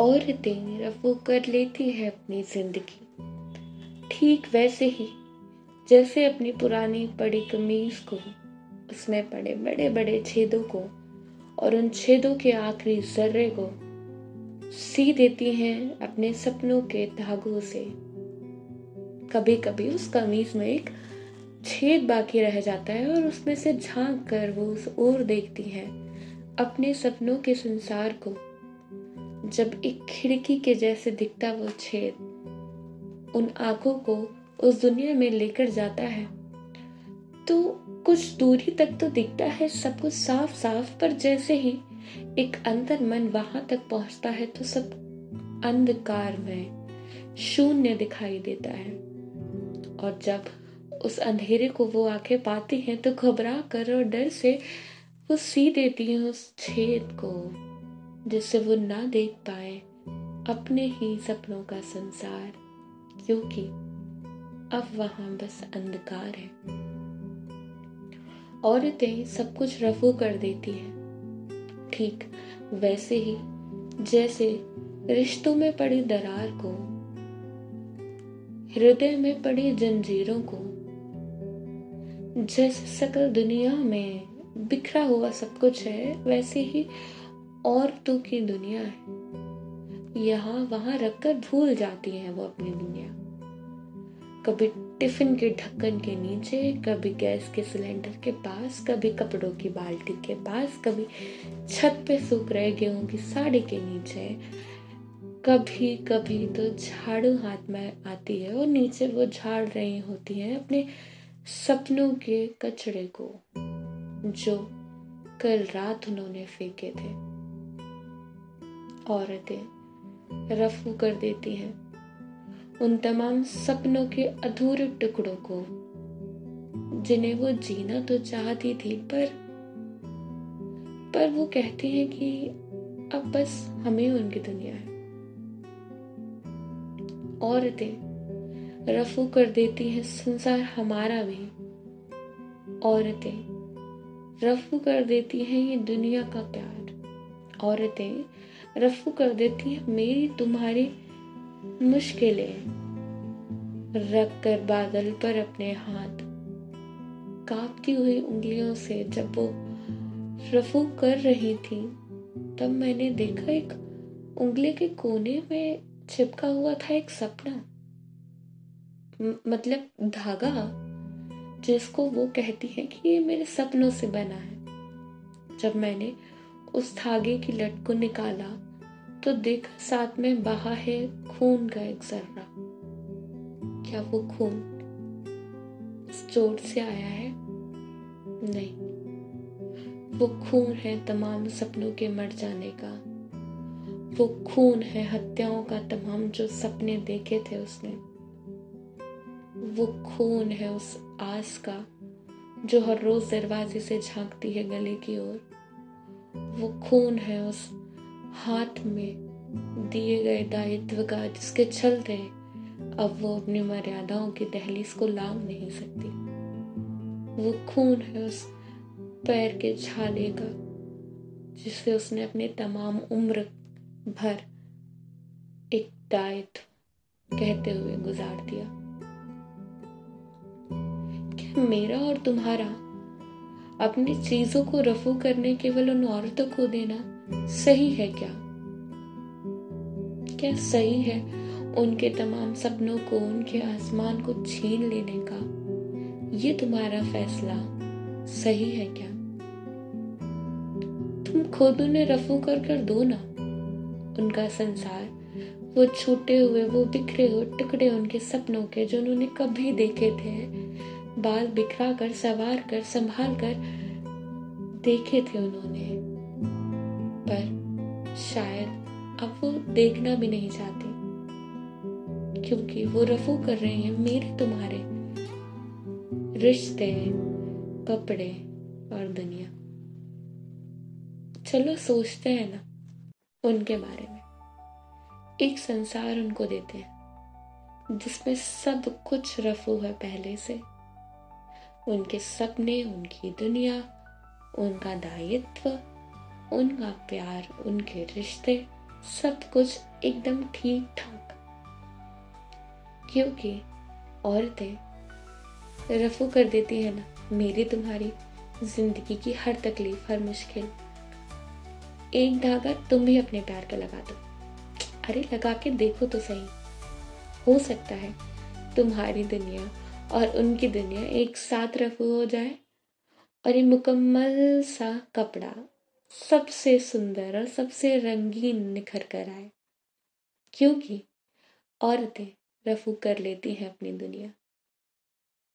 औरतें रफू कर लेती है अपनी जिंदगी, ठीक वैसे ही जैसे अपनी पुरानी पड़ी कमीज को, उसमें पड़े बड़े बड़े छेदों को और उन छेदों के आखिरी जर्रे को सी देती हैं अपने सपनों के धागों से। कभी कभी उस कमीज में एक छेद बाकी रह जाता है और उसमें से झांक कर वो उस ओर देखती हैं अपने सपनों के संसार को। जब एक खिड़की के जैसे दिखता वो छेद उन आंखों को उस दुनिया में लेकर जाता है, तो कुछ दूरी तक तो दिखता है सब कुछ साफ साफ, पर जैसे ही एक अंतर मन वहां तक पहुंचता है तो सब अंधकार में शून्य दिखाई देता है। और जब उस अंधेरे को वो आंखें पाती हैं तो घबरा कर और डर से वो सी देती हैं उस छेद को, जिससे वो ना देख पाए अपने ही सपनों का संसार, क्योंकि अब वहां बस अंधकार है। औरतें सब कुछ रफू कर देती हैं, ठीक वैसे ही जैसे रिश्तों में पड़ी दरार को, हृदय में पड़ी जंजीरों को, जैसे सकल दुनिया में बिखरा हुआ सब कुछ है, वैसे ही औरतों की दुनिया है। यहाँ वहां रखकर भूल जाती हैं वो अपनी दुनिया, कभी टिफिन के ढक्कन के नीचे, कभी गैस के सिलेंडर के पास, कभी कपड़ों की बाल्टी के पास, कभी छत पे सूख रहे गेहूं की साड़ी के नीचे, कभी कभी तो झाड़ू हाथ में आती है और नीचे वो झाड़ रही होती हैं अपने सपनों के कचड़े को, जो कल रात उन्होंने फेंके थे। औरतें रफू कर देती हैं उन तमाम सपनों के अधूरे टुकड़ों को, जिन्हें वो जीना तो चाहती थी, पर वो कहती हैं कि अब बस हमें उनकी दुनिया है। औरतें रफू कर देती हैं संसार हमारा भी। औरतें रफू कर देती हैं ये दुनिया का प्यार। औरतें रफू कर देती हैं मेरी तुम्हारी मुश्किलें, रख कर बादल पर अपने हाथ, कांपती हुई उंगलियों से जब वो रफू कर रही थी, तब मैंने देखा एक उंगली के कोने में चिपका हुआ था एक सपना, मतलब धागा, जिसको वो कहती है कि ये मेरे सपनों से बना है। जब मैंने उस धागे की लट को निकाला तो देखा साथ में बहा है खून का एक जर्रा। क्या वो खून उस चोट से आया है? नहीं, वो खून है तमाम सपनों के मर जाने का। वो खून है हत्याओं का तमाम जो सपने देखे थे उसने। वो खून है उस आस का जो हर रोज दरवाजे से झांकती है गली की ओर। वो खून है उस हाथ में दिए गए दायित्व का, जिसके चलते अब वो अपनी मर्यादाओं की दहलीज को लांघ नहीं सकती। वो खून है उस पैर के छाले का, जिससे उसने अपने तमाम उम्र भर एक दायित्व कहते हुए गुजार दिया। क्या मेरा और तुम्हारा अपनी चीजों को रफू करने केवल उन औरतों को देना सही है क्या? क्या सही है उनके तमाम सपनों को, उनके आसमान को छीन लेने का? ये तुम्हारा फैसला सही है क्या? तुम खुद उन्हें रफू कर दो ना उनका संसार, वो छूटे हुए, वो बिखरे हुए टुकड़े उनके सपनों के जो उन्होंने कभी देखे थे, बाल बिखरा कर, सवार कर, संभाल कर देखे थे उन्होंने, पर शायद अब वो देखना भी नहीं चाहती, क्योंकि वो रफू कर रहे हैं मेरे तुम्हारे रिश्ते, कपड़े और दुनिया। चलो सोचते हैं ना उनके बारे में। एक संसार उनको देते हैं जिसमें सब कुछ रफू है पहले से। उनके सपने, उनकी दुनिया, उनका दायित्व, उनका प्यार, उनके रिश्ते, सब कुछ एकदम ठीक ठाक, क्योंकि औरतें रफू कर देती है ना मेरी तुम्हारी जिंदगी की हर तकलीफ, हर मुश्किल। एक धागा तुम भी अपने प्यार का लगा दो। अरे लगा के देखो तो सही, हो सकता है तुम्हारी दुनिया और उनकी दुनिया एक साथ रफू हो जाए और ये मुकम्मल सा कपड़ा सबसे सुंदर और सबसे रंगीन निखर कर आए, क्योंकि औरतें रफू कर लेती हैं अपनी दुनिया।